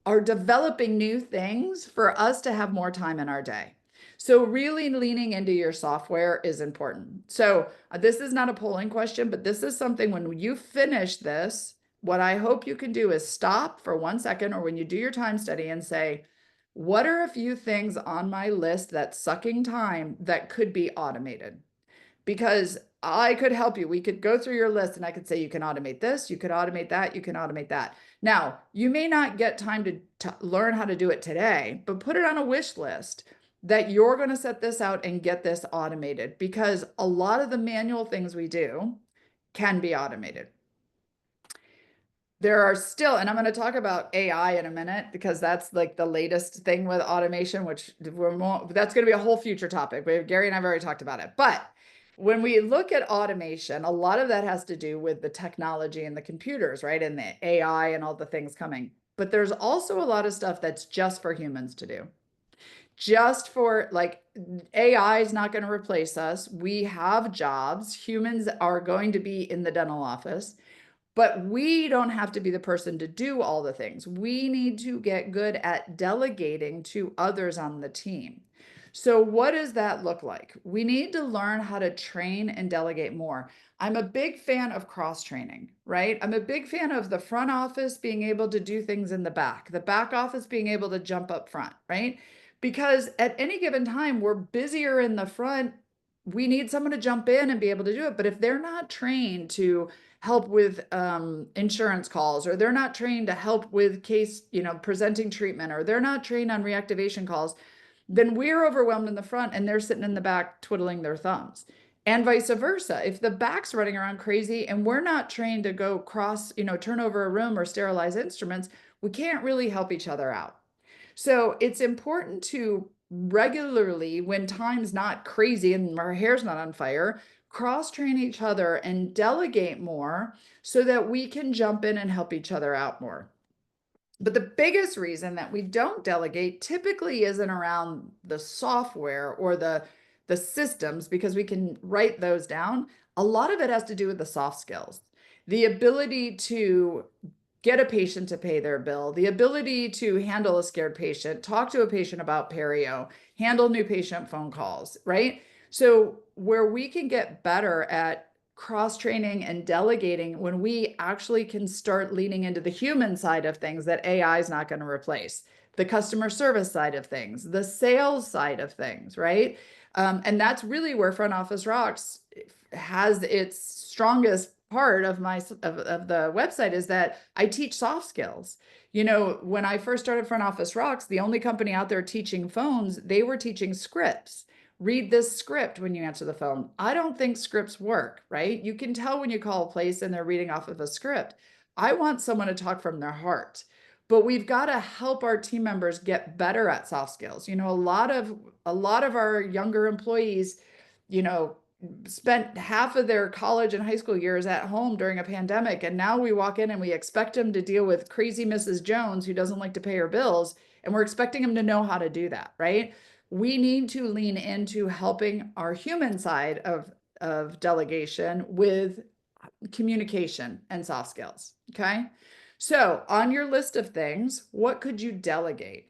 are developing new things for us to have more time in our day. So really leaning into your software is important. So this is not a polling question, but this is something when you finish this, what I hope you can do is stop for 1 second, or when you do your time study, and say, what are a few things on my list that's sucking time that could be automated? Because I could help you. We could go through your list and I could say, you can automate this, you could automate that, you can automate that. Now, you may not get time to learn how to do it today, but put it on a wish list that you're going to set this out and get this automated, because a lot of the manual things we do can be automated. There are still, and I'm going to talk about AI in a minute because that's like the latest thing with automation, which that's going to be a whole future topic. Gary and I've already talked about it. But when we look at automation, a lot of that has to do with the technology and the computers, right? And the AI and all the things coming. But there's also a lot of stuff that's just for humans to do. Just for, like, AI is not going to replace us. We have jobs. Humans are going to be in the dental office. But we don't have to be the person to do all the things. We need to get good at delegating to others on the team. So what does that look like? We need to learn how to train and delegate more. I'm a big fan of cross training, right? I'm a big fan of the front office being able to do things in the back office being able to jump up front, right? Because at any given time, we're busier in the front. We need someone to jump in and be able to do it. But if they're not trained to help with insurance calls, or they're not trained to help with case, presenting treatment, or they're not trained on reactivation calls, then we're overwhelmed in the front and they're sitting in the back twiddling their thumbs. And vice versa. If the back's running around crazy and we're not trained to go turn over a room or sterilize instruments, we can't really help each other out. So it's important to regularly, when time's not crazy and our hair's not on fire, cross train each other and delegate more so that we can jump in and help each other out more. But the biggest reason that we don't delegate typically isn't around the software or the systems, because we can write those down. A lot of it has to do with the soft skills, the ability to get a patient to pay their bill, the ability to handle a scared patient, talk to a patient about perio, handle new patient phone calls, right? So where we can get better at cross training and delegating, when we actually can start leaning into the human side of things that AI is not going to replace, the customer service side of things, the sales side of things, right? And that's really where Front Office Rocks has its strongest part of the website, is that I teach soft skills. When I first started Front Office Rocks, the only company out there teaching phones, they were teaching scripts. Read this script when you answer the phone. I don't think scripts work, right? You can tell when you call a place and they're reading off of a script. I want someone to talk from their heart. But we've got to help our team members get better at soft skills. A lot of our younger employees, you know, spent half of their college and high school years at home during a pandemic. And now we walk in and we expect them to deal with crazy Mrs. Jones who doesn't like to pay her bills. And we're expecting them to know how to do that, right? We need to lean into helping our human side of delegation with communication and soft skills. Okay. So on your list of things, what could you delegate?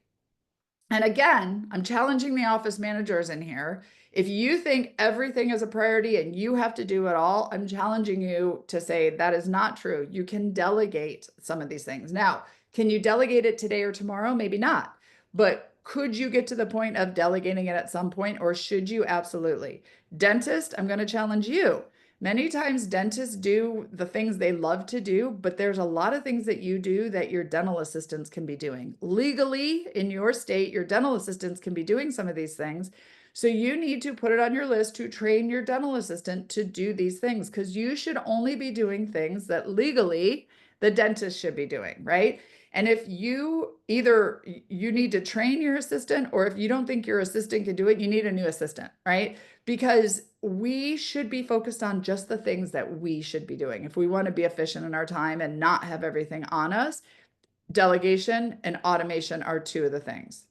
And again, I'm challenging the office managers in here. If you think everything is a priority and you have to do it all, I'm challenging you to say that is not true. You can delegate some of these things. Now, can you delegate it today or tomorrow? Maybe not. But could you get to the point of delegating it at some point, or should you? Absolutely. Dentist, I'm going to challenge you. Many times dentists do the things they love to do, but there's a lot of things that you do that your dental assistants can be doing. Legally, in your state, your dental assistants can be doing some of these things. So you need to put it on your list to train your dental assistant to do these things because you should only be doing things that legally the dentist should be doing, right? And if you either you need to train your assistant or if you don't think your assistant can do it, you need a new assistant, right? Because we should be focused on just the things that we should be doing. If we want to be efficient in our time and not have everything on us, delegation and automation are two of the things.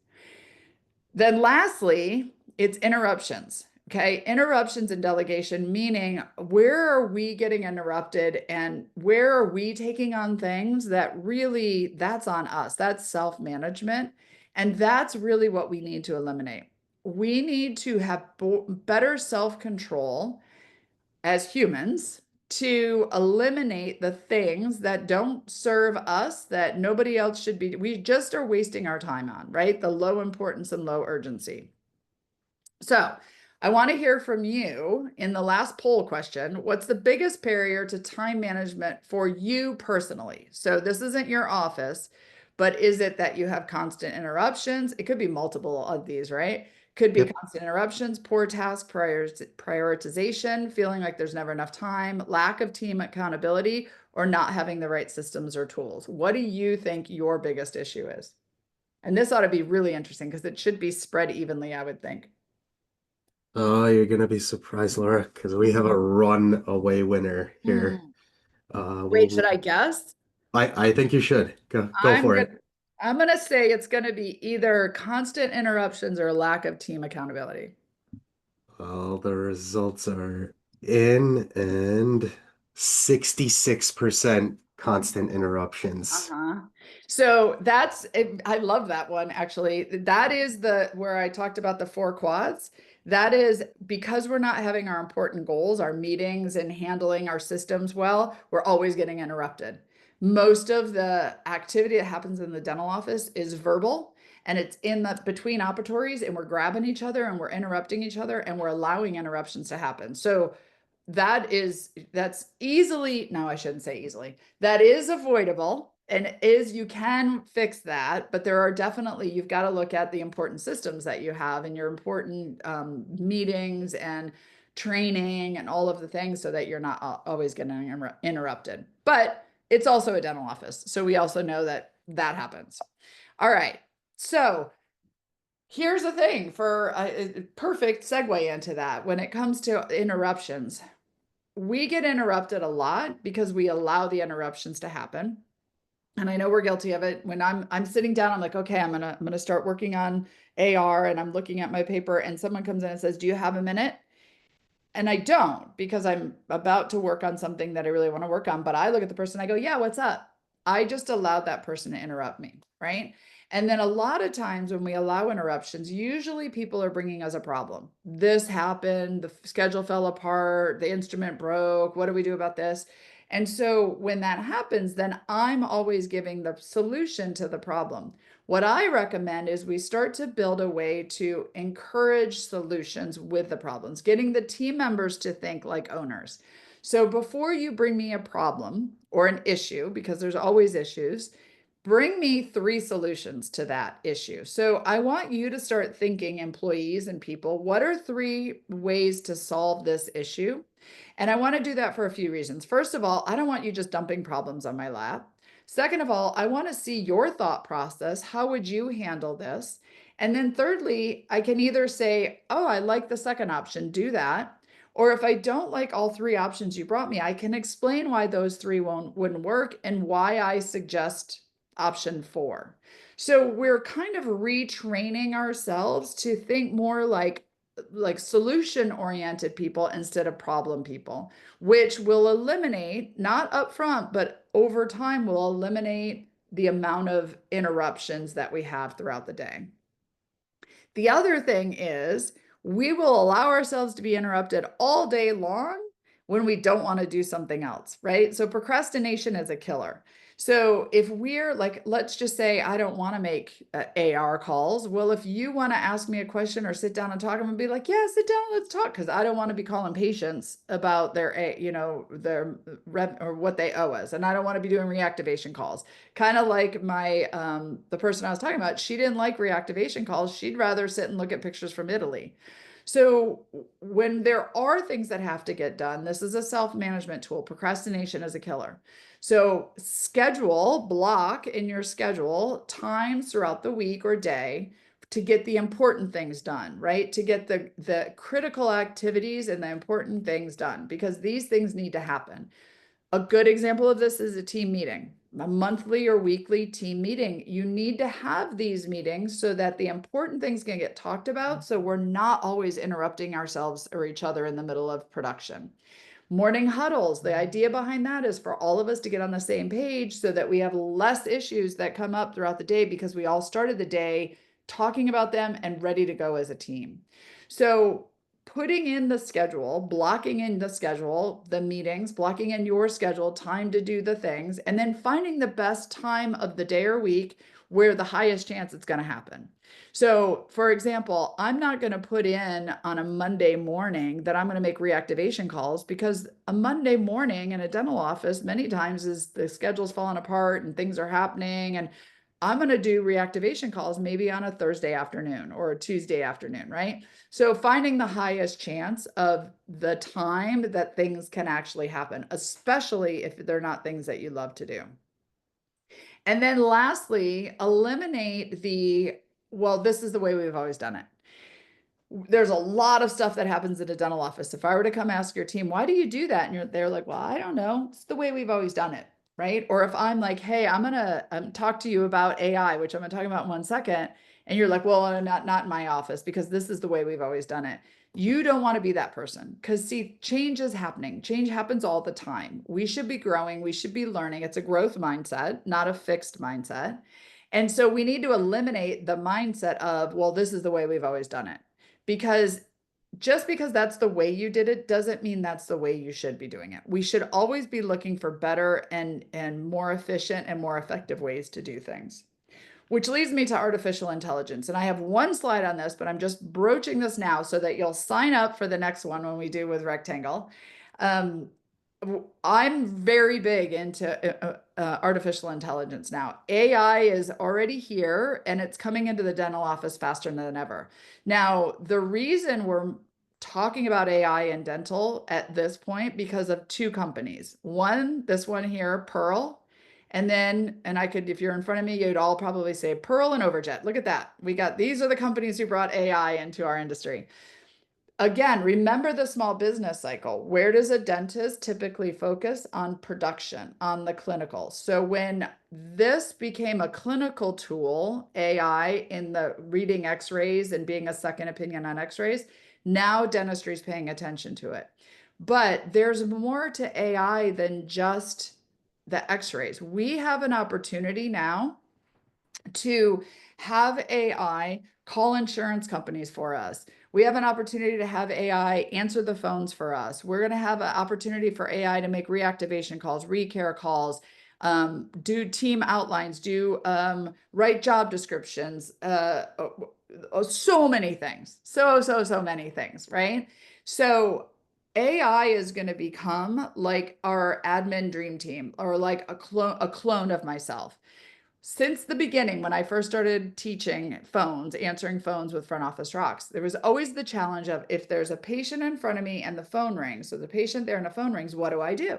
Then lastly, it's interruptions. Okay. Interruptions and delegation, meaning where are we getting interrupted and where are we taking on things that really that's on us. That's self-management. And that's really what we need to eliminate. We need to have better self-control as humans to eliminate the things that don't serve us that nobody else should be. We just are wasting our time on, right? The low importance and low urgency. So I want to hear from you in the last poll question. What's the biggest barrier to time management for you personally? So this isn't your office, but is it that you have constant interruptions? It could be multiple of these, right? Could be Yep. constant interruptions, poor task prioritization, feeling like there's never enough time, lack of team accountability, or not having the right systems or tools. What do you think your biggest issue is? And this ought to be really interesting because it should be spread evenly, I would think. Oh, you're gonna be surprised, Laura, because we have a runaway winner here. Hmm. Uh, Wait, we'll, should I guess? I think you should go I'm for gonna it. I'm gonna say it's gonna be either constant interruptions or lack of team accountability. Well, the results are in and 66% constant interruptions. Uh-huh. So that's I love that one actually. That is the where I talked about the four quads. That is because we're not having our important goals, our meetings and handling our systems well, we're always getting interrupted. Most of the activity that happens in the dental office is verbal and it's in the between operatories and we're grabbing each other and we're interrupting each other and we're allowing interruptions to happen. So that's easily, no, I shouldn't say easily. That is avoidable and is you can fix that, but there are definitely you've got to look at the important systems that you have and your important meetings and training and all of the things so that you're not always getting interrupted. But it's also a dental office, so we also know that that happens. All right, so here's the thing for a perfect segue into that when it comes to interruptions we get interrupted a lot because we allow the interruptions to happen. And I know we're guilty of it. When I'm sitting down, I'm like, okay, I'm gonna start working on AR and I'm looking at my paper and someone comes in and says, "Do you have a minute?" And I don't because I'm about to work on something that I really want to work on. But I look at the person, I go, yeah, what's up? I just allowed that person to interrupt me. Right. And then a lot of times when we allow interruptions, usually people are bringing us a problem. This happened, the schedule fell apart, the instrument broke. What do we do about this? And so when that happens, then I'm always giving the solution to the problem. What I recommend is we start to build a way to encourage solutions with the problems, getting the team members to think like owners. So before you bring me a problem or an issue, because there's always issues, bring me three solutions to that issue. So I want you to start thinking, employees and people, what are three ways to solve this issue? And I want to do that for a few reasons. First of all, I don't want you just dumping problems on my lap. Second of all, I want to see your thought process. How would you handle this? And then thirdly, I can either say, oh, I like the second option, do that. Or if I don't like all three options you brought me, I can explain why those three wouldn't work and why I suggest option four. So we're kind of retraining ourselves to think more like solution oriented people instead of problem people, which will eliminate, not upfront, but over time will eliminate the amount of interruptions that we have throughout the day. The other thing is we will allow ourselves to be interrupted all day long when we don't want to do something else, right? So procrastination is a killer. So if we're like, let's just say I don't want to make AR calls. Well, if you want to ask me a question or sit down and talk, I'm gonna be like, yeah, sit down, let's talk, because I don't want to be calling patients about their rev or what they owe us, and I don't want to be doing reactivation calls. Kind of like my the person I was talking about, she didn't like reactivation calls. She'd rather sit and look at pictures from Italy. So when there are things that have to get done, this is a self-management tool. Procrastination is a killer. So block in your schedule times throughout the week or day to get the important things done, right? To get the critical activities and the important things done, because these things need to happen. A good example of this is a team meeting, a monthly or weekly team meeting. You need to have these meetings so that the important things can get talked about. So we're not always interrupting ourselves or each other in the middle of production. Morning huddles. The idea behind that is for all of us to get on the same page so that we have less issues that come up throughout the day because we all started the day talking about them and ready to go as a team. So putting in the schedule, blocking in the schedule, the meetings, blocking in your schedule, time to do the things, and then finding the best time of the day or week where the highest chance it's going to happen. So, for example, I'm not going to put in on a Monday morning that I'm going to make reactivation calls, because a Monday morning in a dental office many times is the schedule's falling apart and things are happening. And I'm going to do reactivation calls maybe on a Thursday afternoon or a Tuesday afternoon, right? So, finding the highest chance of the time that things can actually happen, especially if they're not things that you love to do. And then lastly, eliminate well, this is the way we've always done it. There's a lot of stuff that happens in a dental office. If I were to come ask your team, why do you do that? And they're like, well, I don't know. It's the way we've always done it. Right. Or if I'm like, hey, I'm going to talk to you about AI, which I'm going to talk about in 1 second. And you're like, well, not in my office, because this is the way we've always done it. You don't want to be that person, because see, change is happening. Change happens all the time. We should be growing. We should be learning. It's a growth mindset, not a fixed mindset. And so we need to eliminate the mindset of, well, this is the way we've always done it, because just because that's the way you did it doesn't mean that's the way you should be doing it. We should always be looking for better and more efficient and more effective ways to do things. Which leads me to artificial intelligence. And I have one slide on this, but I'm just broaching this now so that you'll sign up for the next one when we do with Rectangle. Um, I'm very big into artificial intelligence now. AI is already here and it's coming into the dental office faster than ever. Now, the reason we're talking about AI in dental at this point because of two companies. One, this one here, Pearl, and then, and I could, if you're in front of me, you'd all probably say Pearl and Overjet. Look at that. These are the companies who brought AI into our industry. Again, remember the small business cycle. Where does a dentist typically focus? On production, on the clinical. So when this became a clinical tool, AI in the reading x-rays and being a second opinion on x-rays, now dentistry is paying attention to it. But there's more to AI than just the x-rays. We have an opportunity now to have AI call insurance companies for us. We have an opportunity to have AI answer the phones for us. We're going to have an opportunity for AI to make reactivation calls, recare calls, do team outlines, do write job descriptions, so many things, so many things, right? So AI is going to become like our admin dream team, or like a clone of myself. Since the beginning, when I first started teaching phones, answering phones with front office rocks, there was always the challenge of, if there's a patient in front of me and the phone rings, so the patient there and the phone rings, what do?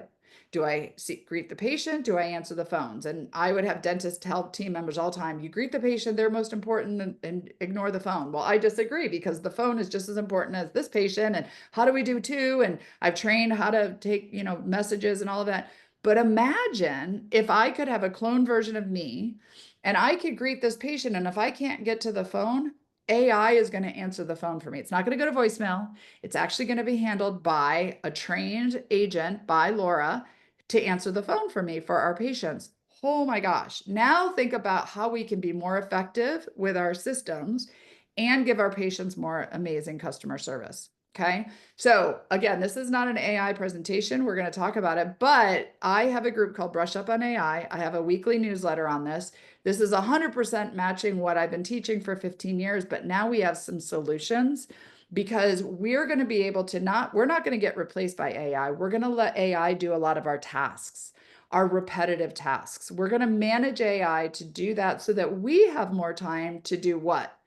Do I greet the patient? Do I answer the phones? And I would have dentists tell team members all the time, you greet the patient, they're most important, and ignore the phone. Well, I disagree, because the phone is just as important as this patient. And how do we do too? And I've trained how to take, messages and all of that. But imagine if I could have a clone version of me and I could greet this patient, and if I can't get to the phone, AI is going to answer the phone for me. It's not going to go to voicemail. It's actually going to be handled by a trained agent, by Laura, to answer the phone for me for our patients. Oh my gosh. Now think about how we can be more effective with our systems and give our patients more amazing customer service. Okay. So again, this is not an AI presentation. We're going to talk about it, but I have a group called Brush Up on AI. I have a weekly newsletter on this. This is 100% matching what I've been teaching for 15 years, but now we have some solutions because we're going to be able to we're not going to get replaced by AI. We're going to let AI do a lot of our tasks, our repetitive tasks. We're going to manage AI to do that so that we have more time to do what?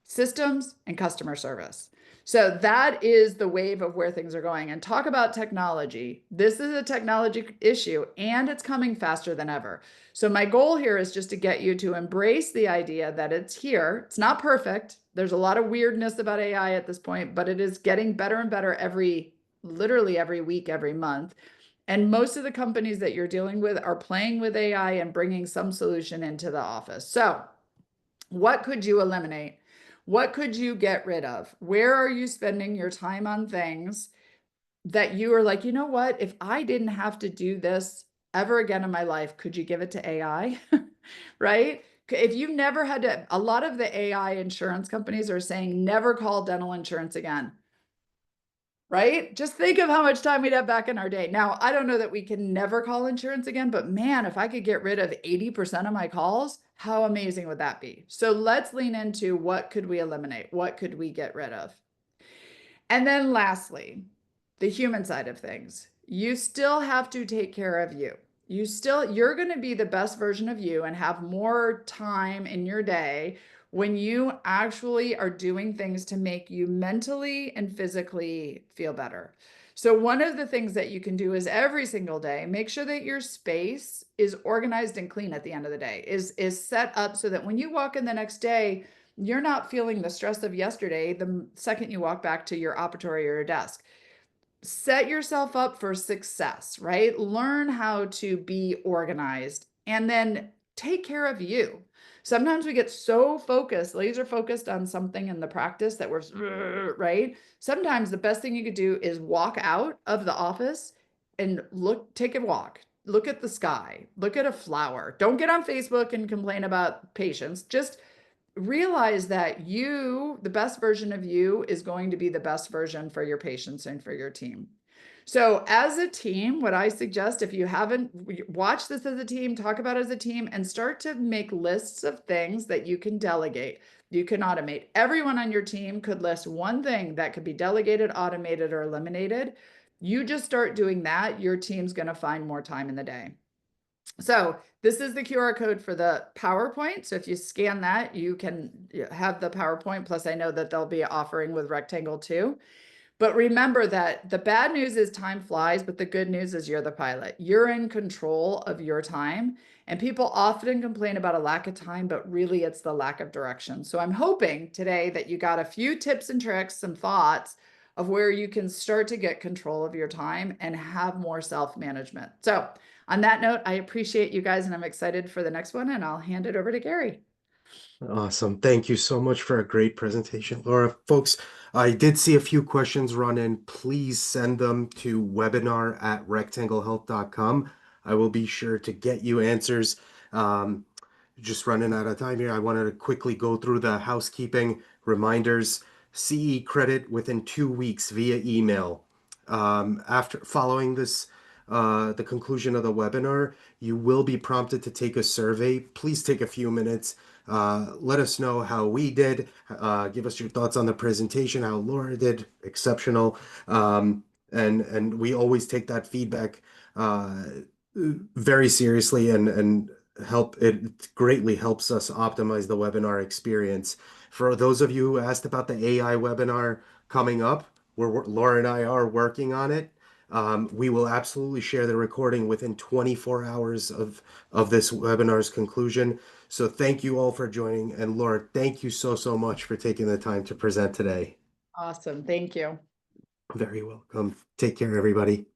Systems and customer service. So that is the wave of where things are going. And talk about technology. This is a technology issue and it's coming faster than ever. So my goal here is just to get you to embrace the idea that it's here. It's not perfect. There's a lot of weirdness about AI at this point, but it is getting better and better literally every week, every month. And most of the companies that you're dealing with are playing with AI and bringing some solution into the office. So what could you eliminate? What could you get rid of? Where are you spending your time on things that you are like, you know what? If I didn't have to do this ever again in my life, could you give it to AI? Right? If you never had to, a lot of the AI insurance companies are saying never call dental insurance again, right? Just think of how much time we'd have back in our day. Now, I don't know that we can never call insurance again, but man, if I could get rid of 80% of my calls, how amazing would that be? So let's lean into what could we eliminate? What could we get rid of? And then lastly, the human side of things. You still have to take care of you. You're going to be the best version of you and have more time in your day when you actually are doing things to make you mentally and physically feel better. So one of the things that you can do is every single day, make sure that your space is organized and clean at the end of the day, is set up so that when you walk in the next day, you're not feeling the stress of yesterday the second you walk back to your operatory or your desk. Set yourself up for success, right? Learn how to be organized and then take care of you. Sometimes we get so focused, laser focused on something in the practice that we're right. Sometimes the best thing you could do is walk out of the office and take a walk. Look at the sky, look at a flower. Don't get on Facebook and complain about patients. Just realize that the best version of you, is going to be the best version for your patients and for your team. So, as a team, what I suggest, if you haven't watched this as a team, talk about it as a team, and start to make lists of things that you can delegate, you can automate. Everyone on your team could list one thing that could be delegated, automated, or eliminated. You just start doing that, your team's going to find more time in the day. So this is the QR code for the PowerPoint. So if you scan that, you can have the PowerPoint. Plus, I know that they'll be offering with Rectangle too. But remember that the bad news is time flies, but the good news is you're the pilot. You're in control of your time. And people often complain about a lack of time, but really it's the lack of direction. So I'm hoping today that you got a few tips and tricks, some thoughts of where you can start to get control of your time and have more self-management. So on that note, I appreciate you guys and I'm excited for the next one and I'll hand it over to Gary. Awesome. Thank you so much for a great presentation, Laura. Folks, I did see a few questions run in. Please send them to webinar@rectanglehealth.com. I will be sure to get you answers. Um, just running out of time here. I wanted to quickly go through the housekeeping reminders. CE credit within 2 weeks via email. After following the conclusion of the webinar, you will be prompted to take a survey. Please take a few minutes. Let us know how we did. Give us your thoughts on the presentation, how Laura did. Exceptional. And we always take that feedback very seriously and it greatly helps us optimize the webinar experience. For those of you who asked about the AI webinar coming up, Laura and I are working on it. We will absolutely share the recording within 24 hours of this webinar's conclusion. So thank you all for joining. And Laura, thank you so much for taking the time to present today. Awesome. Thank you. Very welcome. Take care, everybody.